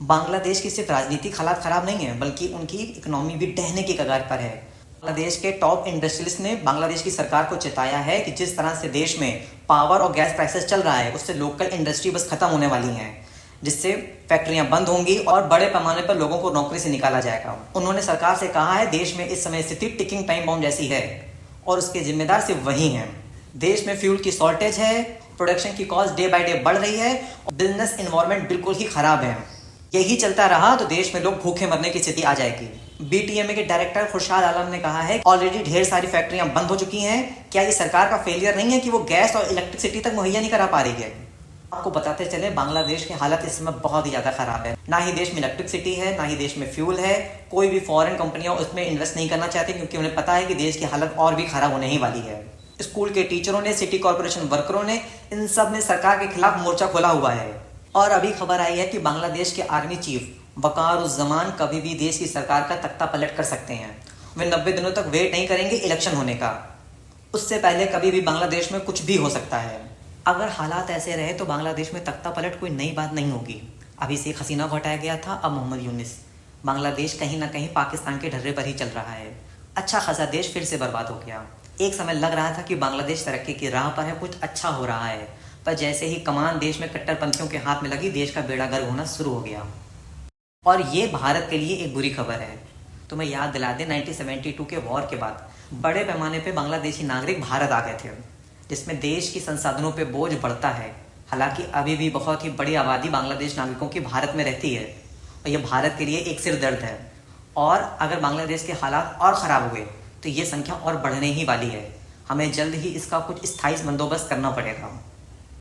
बांग्लादेश की सिर्फ राजनीतिक हालात खराब नहीं है, बल्कि उनकी इकोनॉमी भी ढहने की कगार पर है। बांग्लादेश के टॉप इंडस्ट्रियलिस्ट ने बांग्लादेश की सरकार को चेताया है कि जिस तरह से देश में पावर और गैस प्राइसेस चल रहा है, उससे लोकल इंडस्ट्री बस खत्म होने वाली हैं, जिससे फैक्ट्रियां बंद होंगी और बड़े पैमाने पर लोगों को नौकरी से निकाला जाएगा। उन्होंने सरकार से कहा है, देश में इस समय स्थिति टिकिंग टाइम बॉम्ब जैसी है और उसके जिम्मेदार सिर्फ वही हैं। देश में फ्यूल की शॉर्टेज है, प्रोडक्शन की कॉस्ट डे बाय डे बढ़ रही है और बिजनेस इन्वायरमेंट बिल्कुल ही खराब है। यही चलता रहा तो देश में लोग भूखे मरने की स्थिति आ जाएगी। बीटीएमए के डायरेक्टर खुर्शाद आलम ने कहा है, ऑलरेडी ढेर सारी फैक्ट्रियां बंद हो चुकी हैं। क्या ये सरकार का फेलियर नहीं है कि वो गैस और इलेक्ट्रिसिटी तक मुहैया नहीं करा पा रही है? आपको बताते चले, बांग्लादेश की हालत इस समय बहुत ही ज्यादा खराब है। ना ही देश में इलेक्ट्रिसिटी है, ना ही देश में फ्यूल है। कोई भी फॉरेन कंपनियां उसमें इन्वेस्ट नहीं करना चाहती, क्योंकि उन्हें पता है कि देश की हालत और भी खराब होने ही वाली है। स्कूल के टीचरों ने, सिटी कॉर्पोरेशन वर्करों ने, इन सब ने सरकार के खिलाफ मोर्चा खोला हुआ है। और अभी खबर आई है कि बांग्लादेश के आर्मी चीफ वकारुज्जमान कभी भी देश की सरकार का तख्ता पलट कर सकते हैं। वे 90 दिनों तक वेट नहीं करेंगे इलेक्शन होने का। उससे पहले कभी भी बांग्लादेश में कुछ भी हो सकता है। अगर हालात ऐसे रहे तो बांग्लादेश में तख्ता पलट कोई नई बात नहीं होगी। अभी शेख हसीना को हटाया गया था, अब मोहम्मद यूनिस। बांग्लादेश कहीं ना कहीं पाकिस्तान के ढर्रे पर ही चल रहा है। अच्छा खासा देश फिर से बर्बाद हो गया। एक समय लग रहा था कि बांग्लादेश तरक्की की राह पर है, कुछ अच्छा हो रहा है, पर जैसे ही कमान देश में कट्टरपंथियों के हाथ में लगी, देश का बेड़ा गर्क होना शुरू हो गया। और ये भारत के लिए एक बुरी खबर है। तुम्हें याद दिला दें, 1972 के वॉर के बाद बड़े पैमाने पे बांग्लादेशी नागरिक भारत आ गए थे, जिसमें देश की संसाधनों पे बोझ बढ़ता है। हालांकि अभी भी बहुत ही बड़ी आबादी बांग्लादेश नागरिकों की भारत में रहती है और यह भारत के लिए एक सिर दर्द है। और अगर बांग्लादेश के हालात और ख़राब हुए तो ये संख्या और बढ़ने ही वाली है। हमें जल्द ही इसका कुछ स्थायी बंदोबस्त करना पड़ेगा।